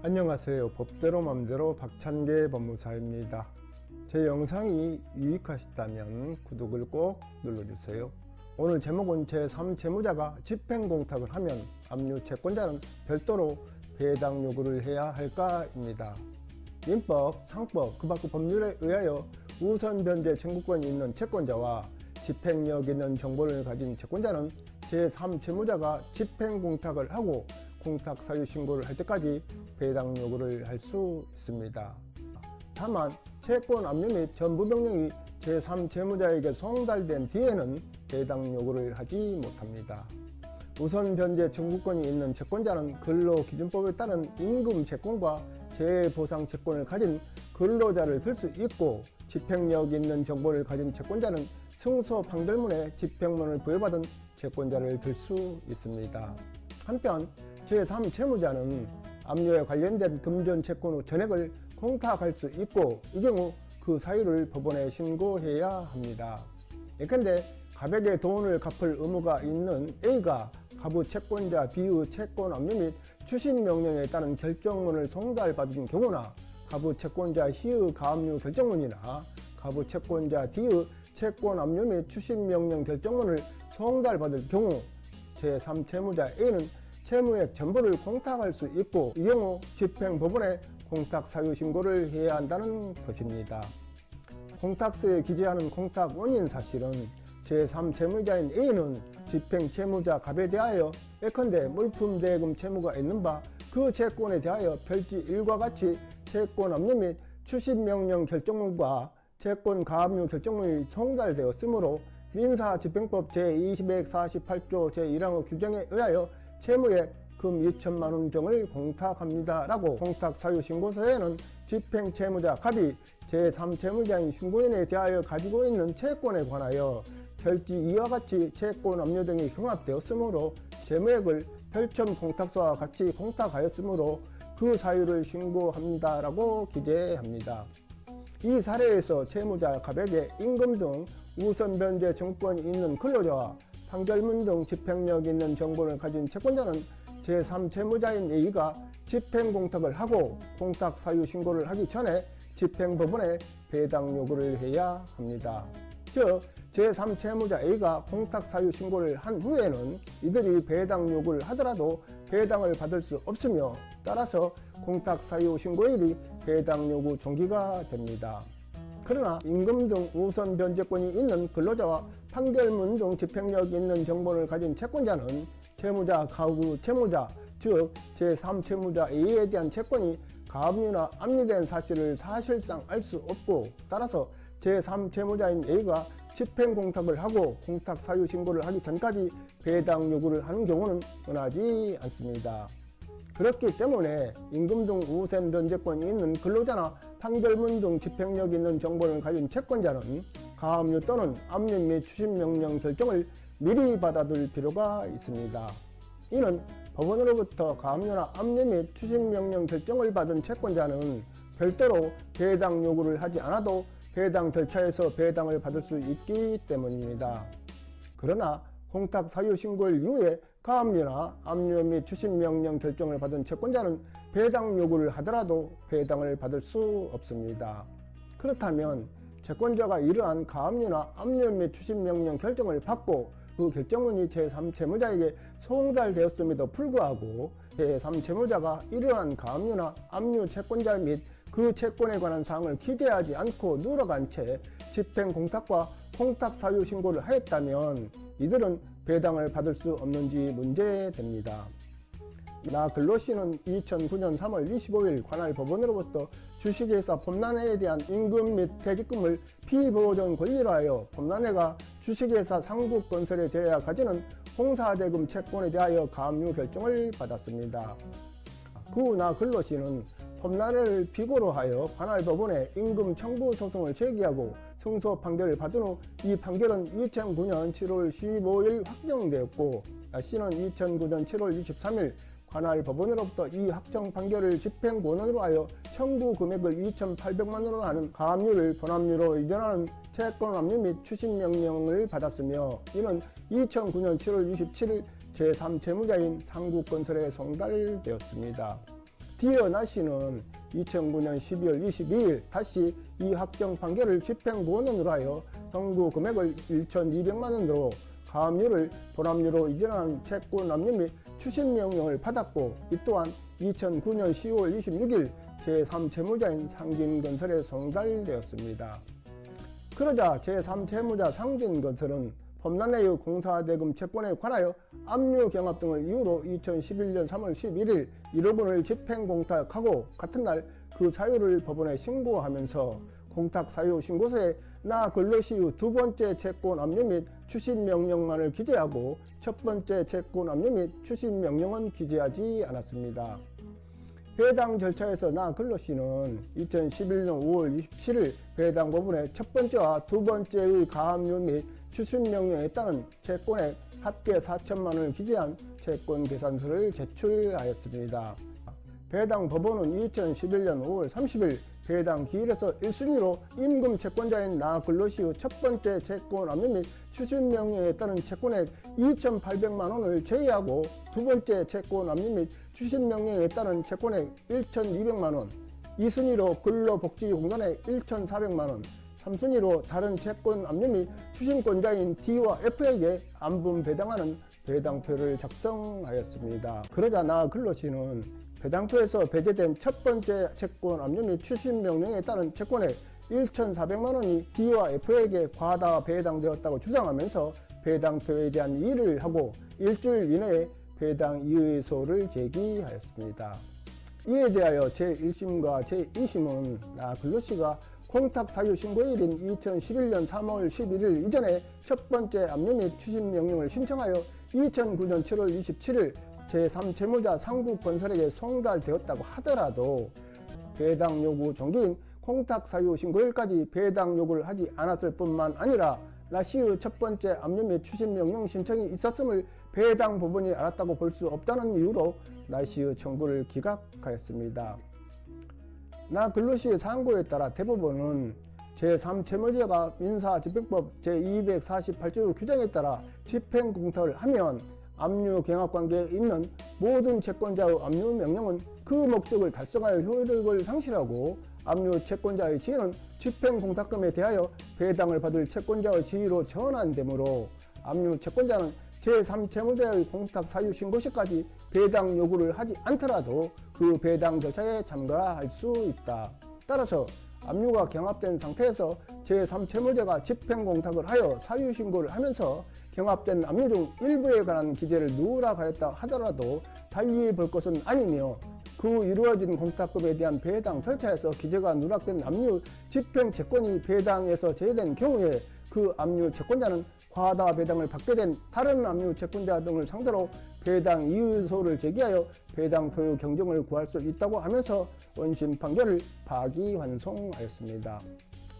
안녕하세요. 법대로 맘대로 박찬계 법무사입니다. 제 영상이 유익하셨다면 구독을 꼭 눌러주세요. 오늘 제목은 제3채무자가 집행공탁을 하면 압류 채권자는 별도로 배당 요구를 해야 할까입니다. 민법, 상법, 그 밖의 법률에 의하여 우선 변제 청구권이 있는 채권자와 집행력 있는 정보를 가진 채권자는 제3채무자가 집행공탁을 하고 공탁 사유 신고를 할 때까지 배당 요구를 할 수 있습니다. 다만 채권 압류 및 전부 명령이 제3채무자에게 송달된 뒤에는 배당 요구를 하지 못합니다. 우선 변제 청구권이 있는 채권자는 근로기준법에 따른 임금 채권과 재해보상 채권을 가진 근로자를 들 수 있고, 집행력 있는 정보를 가진 채권자는 승소 판결문에 집행문을 부여받은 채권자를 들 수 있습니다. 한편 제3채무자는 압류에 관련된 금전 채권 후 전액을 공탁할 수 있고, 이 경우 그 사유를 법원에 신고해야 합니다. 예컨대 갑에게 돈을 갚을 의무가 있는 A가 가부 채권자 B의 채권 압류 및 추심 명령에 따른 결정문을 송달받은 경우나, 가부 채권자 C의 가압류 결정문이나 가부 채권자 D의 채권 압류 및 추심 명령 결정문을 송달받을 경우 제3채무자 A는 채무액 전부를 공탁할 수 있고, 이 경우 집행법원에 공탁 사유 신고를 해야 한다는 것입니다. 공탁서에 기재하는 공탁 원인 사실은 제3채무자인 A는 집행채무자 갑에 대하여 예컨대 물품 대금 채무가 있는 바 그 채권에 대하여 별지 1과 같이 채권 압류 및 추심명령 결정문과 채권 가압류 결정문이 송달되었으므로 민사집행법 제248조 제1항의 규정에 의하여 채무액 금 2천만원 정을 공탁합니다 라고 공탁사유신고서에는 집행채무자 갑이 제3채무자인 신고인에 대하여 가지고 있는 채권에 관하여 별지 2와 같이 채권 압류 등이 경합되었으므로 채무액을 별첨 공탁서와 같이 공탁하였으므로 그 사유를 신고합니다 라고 기재합니다. 이 사례에서 채무자 갑에게 임금 등 우선 변제 청구권이 있는 근로자와 판결문 등 집행력 있는 정보를 가진 채권자는 제3채무자인 A가 집행공탁을 하고 공탁 사유 신고를 하기 전에 집행법원에 배당 요구를 해야 합니다. 즉 제3채무자 A가 공탁 사유 신고를 한 후에는 이들이 배당 요구를 하더라도 배당을 받을 수 없으며, 따라서 공탁 사유 신고일이 배당 요구 종기가 됩니다. 그러나 임금 등 우선 변제권이 있는 근로자와 판결문 등 집행력 있는 정보를 가진 채권자는 채무자 가구 채무자, 즉 제3채무자 A에 대한 채권이 가압류나 압류된 사실을 사실상 알 수 없고, 따라서 제3채무자인 A가 집행공탁을 하고 공탁 사유 신고를 하기 전까지 배당 요구를 하는 경우는 흔하지 않습니다. 그렇기 때문에 임금 등 우선 변제권이 있는 근로자나 판결문 등 집행력 있는 정보를 가진 채권자는 가압류 또는 압류 및 추심 명령 결정을 미리 받아둘 필요가 있습니다. 이는 법원으로부터 가압류나 압류 및 추심 명령 결정을 받은 채권자는 별도로 배당 요구를 하지 않아도 배당 절차에서 배당을 받을 수 있기 때문입니다. 그러나 공탁 사유 신고일 이후에 가압류나 압류 및 추심 명령 결정을 받은 채권자는 배당 요구를 하더라도 배당을 받을 수 없습니다. 그렇다면 채권자가 이러한 가압류나 압류 및 추심 명령 결정을 받고 그 결정문이 제3채무자에게 송달되었음에도 불구하고 제3채무자가 이러한 가압류나 압류 채권자 및 그 채권에 관한 사항을 기재하지 않고 누락한 채 집행공탁과 공탁 사유 신고를 하였다면 이들은 배당을 받을 수 없는지 문제됩니다. 나 근로씨는 2009년 3월 25일 관할 법원으로부터 주식회사 폼나네에 대한 임금 및 퇴직금을 피보존 권리로 하여 폼나네가 주식회사 상국건설에 대하여 가지는 홍사대금 채권에 대하여 가압류 결정을 받았습니다. 그 후 나 근로씨는 폼나네를 피고로 하여 관할 법원에 임금 청구 소송을 제기하고 승소 판결을 받은 후 이 판결은 2009년 7월 15일 확정되었고, C는 2009년 7월 23일 관할 법원으로부터 이 확정 판결을 집행 권한으로 하여 청구 금액을 2,800만원으로 하는 가압류를 본압류로 이전하는 채권 압류 및 추심 명령을 받았으며, 이는 2009년 7월 27일 제3채무자인 상국건설에 송달되었습니다. 디어 나 씨는 2009년 12월 22일 다시 이 확정 판결을 집행본원으로 하여 청구 금액을 1,200만 원으로 가압류를 도납류로 이전하는 채권 압류 및 추심 명령을 받았고, 이 또한 2009년 10월 26일 제3채무자인 상진건설에 송달되었습니다. 그러자 제3채무자 상진건설은 험난해의 공사대금 채권에 관하여 압류 경합 등을 이유로 2011년 3월 11일 1억 원을 집행공탁하고 같은 날 그 사유를 법원에 신고하면서 공탁 사유 신고서에 나 근로시의 두 번째 채권 압류 및 추심 명령만을 기재하고 첫 번째 채권 압류 및 추심 명령은 기재하지 않았습니다. 배당 절차에서 나 근로시는 2011년 5월 27일 배당 법원에 첫 번째와 두 번째의 가압류 및 추심 명령에 따른 채권액 합계 4천만 원을 기재한 채권 계산서를 제출하였습니다. 배당 법원은 2011년 5월 30일 배당 기일에서 1순위로 임금 채권자인 나 근로시의 첫 번째 채권 압류 및 추심 명령에 따른 채권액 2,800만 원을 제외하고 두 번째 채권 압류 및 추심 명령에 따른 채권액 1,200만 원, 2순위로 근로복지공단액 1,400만 원, 3순위로 다른 채권 압류 및 추심권자인 D와 F에게 안분 배당하는 배당표를 작성하였습니다. 그러자 나 근로시는 배당표에서 배제된 첫 번째 채권 압류 및 추심 명령에 따른 채권액 1,400만 원이 D와 F에게 과다 배당되었다고 주장하면서 배당표에 대한 이의를 하고 일주일 이내에 배당 이의소를 제기하였습니다. 이에 대하여 제1심과 제2심은 나 근로시가 공탁 사유 신고일인 2011년 3월 11일 이전에 첫 번째 압류 및 추심 명령을 신청하여 2009년 7월 27일 제3채무자 상국건설에게 송달되었다고 하더라도 배당 요구 종기인 공탁 사유 신고일까지 배당 요구를 하지 않았을 뿐만 아니라 나 씨의 첫 번째 압류 및 추심 명령 신청이 있었음을 배당 법원이 알았다고 볼 수 없다는 이유로 나 씨의 청구를 기각하였습니다. 나 근로시의 상고에 따라 대법원은 제3채무자가 민사집행법 제248조 규정에 따라 집행공탁을 하면 압류 경합관계에 있는 모든 채권자의 압류 명령은 그 목적을 달성하여 효력을 상실하고 압류 채권자의 지위는 집행공탁금에 대하여 배당을 받을 채권자의 지위로 전환되므로 압류 채권자는 제3채무자의 공탁 사유 신고 시까지 배당 요구를 하지 않더라도 그 배당 절차에 참가할 수 있다. 따라서 압류가 경합된 상태에서 제3채무자가 집행공탁을 하여 사유 신고를 하면서 경합된 압류 중 일부에 관한 기재를 누락하였다 하더라도 달리 볼 것은 아니며, 그 이루어진 공탁금에 대한 배당 절차에서 기재가 누락된 압류 집행 채권이 배당에서 제외된 경우에 그 압류 채권자는 과다 배당을 받게 된 다른 압류 채권자 등을 상대로 배당 이의소를 제기하여 배당 표유 경정을 구할 수 있다고 하면서 원심 판결을 파기환송하였습니다.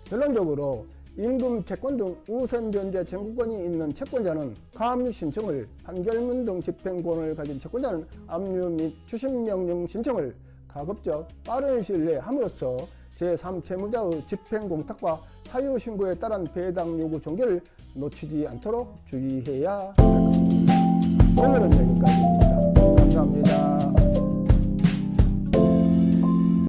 결론적으로 임금 채권 등 우선 변제 청구권이 있는 채권자는 가압류 신청을, 판결문 등 집행권을 가진 채권자는 압류 및 추심명령 신청을 가급적 빠른 시일 내에 함으로써 제3채무자의 집행공탁과 사유 신고에 따른 배당 요구 종결을 놓치지 않도록 주의해야 할 것입니다. 오늘은 여기까지입니다.